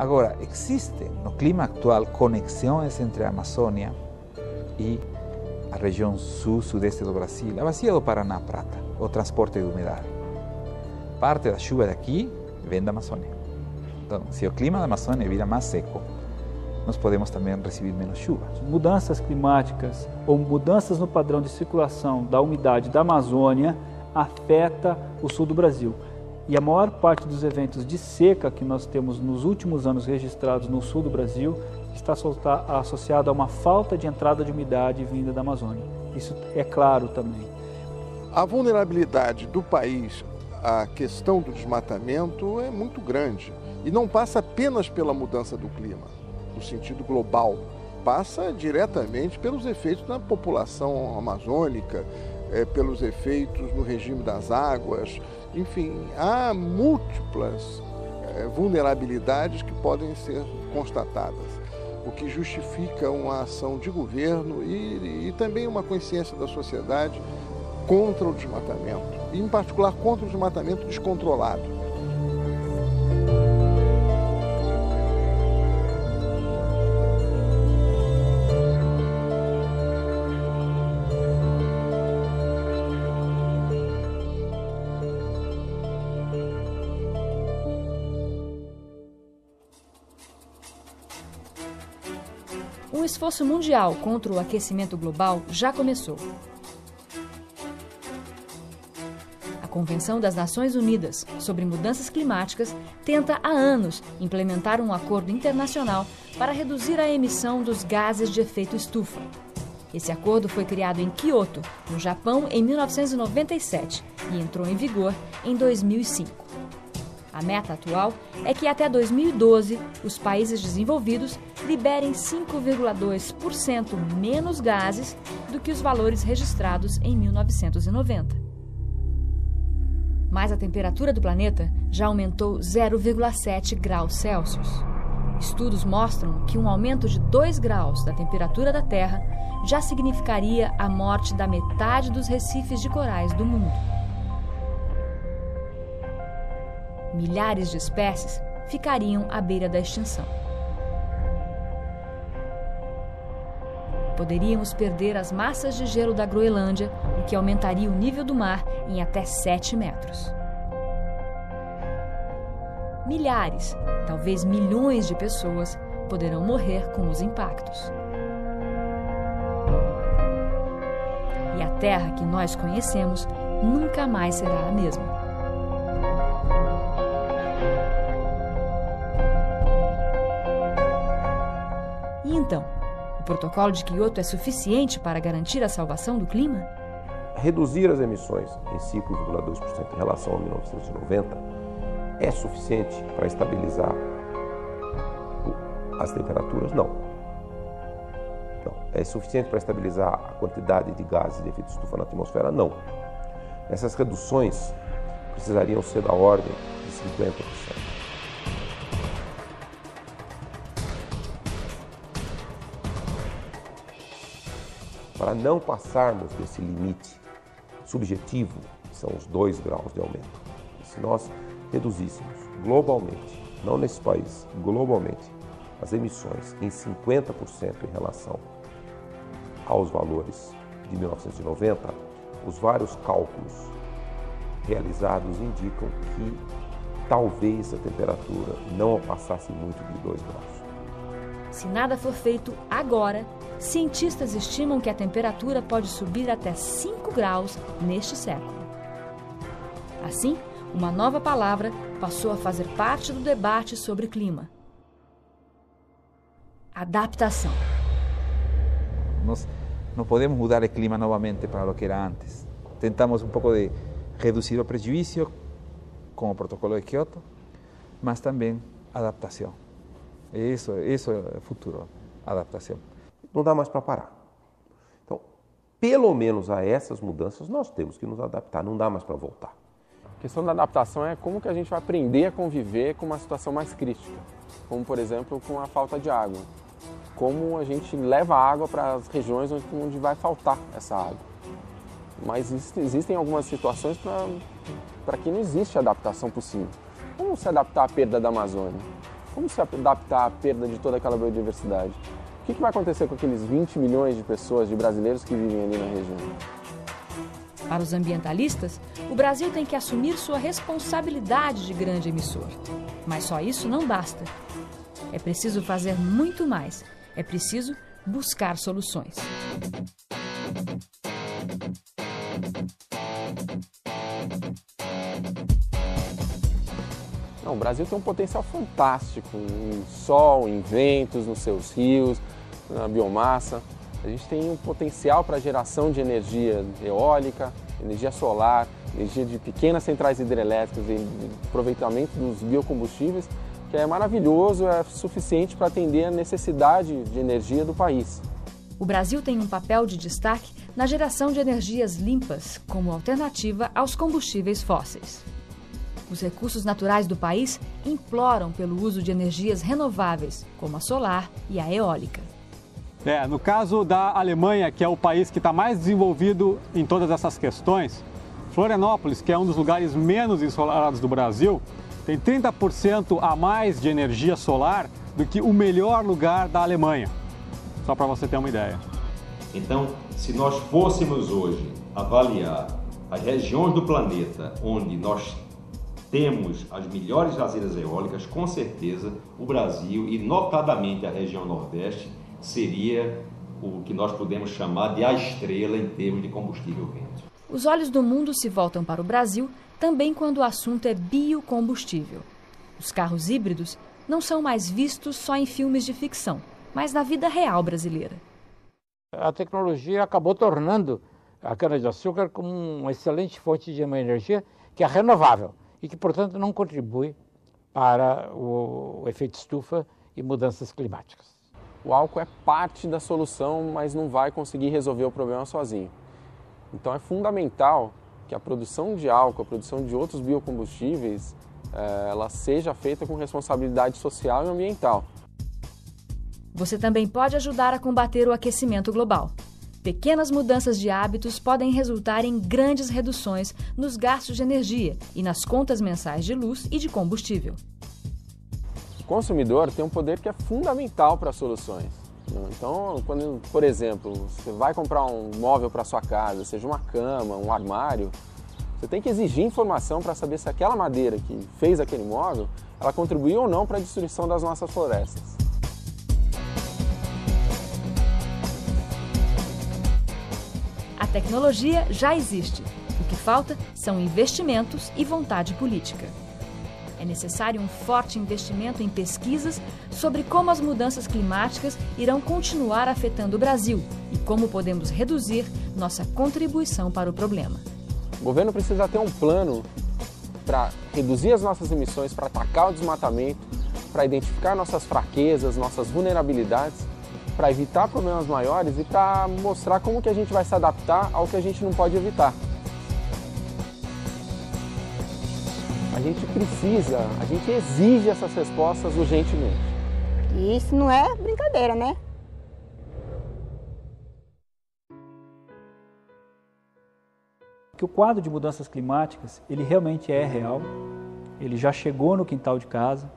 Agora, existe no clima atual conexões entre a Amazônia e a região sul-sudeste do Brasil, a bacia do Paraná Prata, o transporte de umidade. Parte da chuva daqui vem da Amazônia. Então, se o clima da Amazônia vira mais seco, nós podemos também receber menos chuva. Mudanças climáticas ou mudanças no padrão de circulação da umidade da Amazônia afeta o sul do Brasil. E a maior parte dos eventos de seca que nós temos nos últimos anos registrados no sul do Brasil está associado a uma falta de entrada de umidade vinda da Amazônia. Isso é claro também. A vulnerabilidade do país à questão do desmatamento é muito grande e não passa apenas pela mudança do clima, no sentido global, passa diretamente pelos efeitos na população amazônica, pelos efeitos no regime das águas, enfim, há múltiplas vulnerabilidades que podem ser constatadas, o que justifica uma ação de governo e também uma consciência da sociedade contra o desmatamento, e em particular contra o desmatamento descontrolado. Um esforço mundial contra o aquecimento global já começou. A Convenção das Nações Unidas sobre Mudanças Climáticas tenta há anos implementar um acordo internacional para reduzir a emissão dos gases de efeito estufa. Esse acordo foi criado em Kyoto, no Japão, em 1997 e entrou em vigor em 2005. A meta atual é que até 2012 os países desenvolvidos liberem 5,2% menos gases do que os valores registrados em 1990. Mas a temperatura do planeta já aumentou 0,7 graus Celsius. Estudos mostram que um aumento de 2 graus da temperatura da Terra já significaria a morte da metade dos recifes de corais do mundo. Milhares de espécies ficariam à beira da extinção. Poderíamos perder as massas de gelo da Groenlândia, o que aumentaria o nível do mar em até 7 metros. Milhares, talvez milhões de pessoas poderão morrer com os impactos. E a Terra que nós conhecemos nunca mais será a mesma. E então, o protocolo de Kyoto é suficiente para garantir a salvação do clima? Reduzir as emissões em 5,2% em relação a 1990 é suficiente para estabilizar as temperaturas? Não. Não. É suficiente para estabilizar a quantidade de gases de efeito estufa na atmosfera? Não. Essas reduções precisariam ser da ordem de 50%. Para não passarmos desse limite subjetivo, que são os 2 graus de aumento, e se nós reduzíssemos globalmente, não nesse país, globalmente, as emissões em 50% em relação aos valores de 1990, os vários cálculos realizados indicam que talvez a temperatura não passasse muito de 2 graus. Se nada for feito agora, cientistas estimam que a temperatura pode subir até 5 graus neste século. Assim, uma nova palavra passou a fazer parte do debate sobre clima: adaptação. Nós não podemos mudar o clima novamente para o que era antes. Tentamos um pouco de reduzir o prejuízo com o protocolo de Kyoto, mas também adaptação. Isso é o futuro, adaptação. Não dá mais para parar. Então, pelo menos a essas mudanças, nós temos que nos adaptar, não dá mais para voltar. A questão da adaptação é como que a gente vai aprender a conviver com uma situação mais crítica, como, por exemplo, com a falta de água. Como a gente leva água para as regiões onde vai faltar essa água. Mas existem algumas situações para que não existe adaptação possível. Como se adaptar à perda da Amazônia? Como se adaptar à perda de toda aquela biodiversidade? O que vai acontecer com aqueles 20 milhões de pessoas, de brasileiros que vivem ali na região? Para os ambientalistas, o Brasil tem que assumir sua responsabilidade de grande emissor. Mas só isso não basta. É preciso fazer muito mais. É preciso buscar soluções. Não, o Brasil tem um potencial fantástico em sol, em ventos, nos seus rios, na biomassa. A gente tem um potencial para geração de energia eólica, energia solar, energia de pequenas centrais hidrelétricas e aproveitamento dos biocombustíveis, que é maravilhoso, é suficiente para atender a necessidade de energia do país. O Brasil tem um papel de destaque na geração de energias limpas, como alternativa aos combustíveis fósseis. Os recursos naturais do país imploram pelo uso de energias renováveis, como a solar e a eólica. No caso da Alemanha, que é o país que está mais desenvolvido em todas essas questões, Florianópolis, que é um dos lugares menos ensolarados do Brasil, tem 30% a mais de energia solar do que o melhor lugar da Alemanha. Só para você ter uma ideia. Então, se nós fôssemos hoje avaliar as regiões do planeta onde nós temos as melhores jazidas eólicas, com certeza o Brasil, e notadamente a região Nordeste, seria o que nós podemos chamar de a estrela em termos de combustível verde. Os olhos do mundo se voltam para o Brasil também quando o assunto é biocombustível. Os carros híbridos não são mais vistos só em filmes de ficção, mas na vida real brasileira. A tecnologia acabou tornando a cana-de-açúcar como uma excelente fonte de uma energia que é renovável e que, portanto, não contribui para o efeito estufa e mudanças climáticas. O álcool é parte da solução, mas não vai conseguir resolver o problema sozinho. Então é fundamental que a produção de álcool, a produção de outros biocombustíveis, ela seja feita com responsabilidade social e ambiental. Você também pode ajudar a combater o aquecimento global. Pequenas mudanças de hábitos podem resultar em grandes reduções nos gastos de energia e nas contas mensais de luz e de combustível. O consumidor tem um poder que é fundamental para as soluções. Então, quando, por exemplo, você vai comprar um móvel para sua casa, seja uma cama, um armário, você tem que exigir informação para saber se aquela madeira que fez aquele móvel, ela contribuiu ou não para a destruição das nossas florestas. A tecnologia já existe. O que falta são investimentos e vontade política. É necessário um forte investimento em pesquisas sobre como as mudanças climáticas irão continuar afetando o Brasil e como podemos reduzir nossa contribuição para o problema. O governo precisa ter um plano para reduzir as nossas emissões, para atacar o desmatamento, para identificar nossas fraquezas, nossas vulnerabilidades, para evitar problemas maiores e para mostrar como que a gente vai se adaptar ao que a gente não pode evitar. A gente exige essas respostas urgentemente. E isso não é brincadeira, né? Que o quadro de mudanças climáticas, ele realmente é real, ele já chegou no quintal de casa,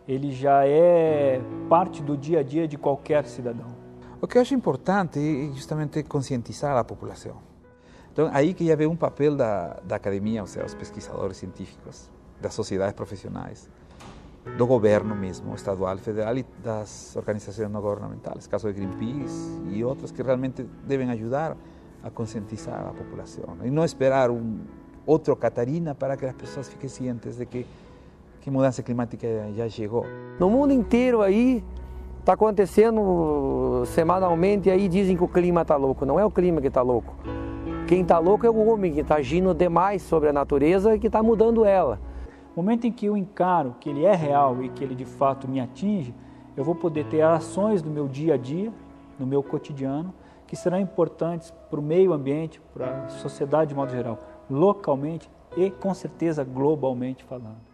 ele já é parte do dia a dia de qualquer cidadão. O que eu acho importante é justamente conscientizar a população. Então, aí que já vê um papel da academia, ou seja, os pesquisadores científicos, das sociedades profissionais, do governo mesmo, estadual, federal e das organizações não governamentais, caso de Greenpeace e outras que realmente devem ajudar a conscientizar a população. E não esperar outro Catarina para que as pessoas fiquem cientes de que mudança climática já chegou. No mundo inteiro aí está acontecendo semanalmente, aí dizem que o clima está louco. Não é o clima que está louco. Quem está louco é o homem que está agindo demais sobre a natureza e que está mudando ela. No momento em que eu encaro que ele é real e que ele de fato me atinge, eu vou poder ter ações no meu dia a dia, no meu cotidiano, que serão importantes para o meio ambiente, para a sociedade de modo geral, localmente e com certeza globalmente falando.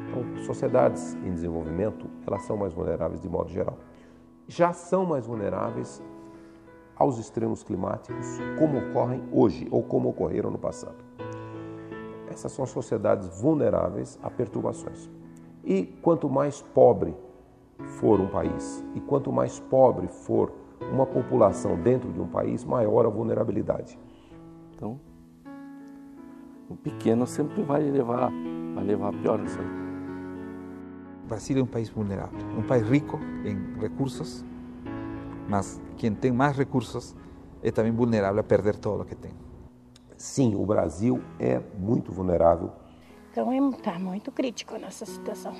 Então, sociedades em desenvolvimento, elas são mais vulneráveis de modo geral. Já são mais vulneráveis aos extremos climáticos, como ocorrem hoje ou como ocorreram no passado. Essas são sociedades vulneráveis a perturbações. E quanto mais pobre for um país e quanto mais pobre for uma população dentro de um país, maior a vulnerabilidade. Então, o pequeno sempre vai levar pior isso aí. O Brasil é um país vulnerável, um país rico em recursos, mas quem tem mais recursos é também vulnerável a perder todo o que tem. Sim, o Brasil é muito vulnerável. Então está muito crítico nessa situação.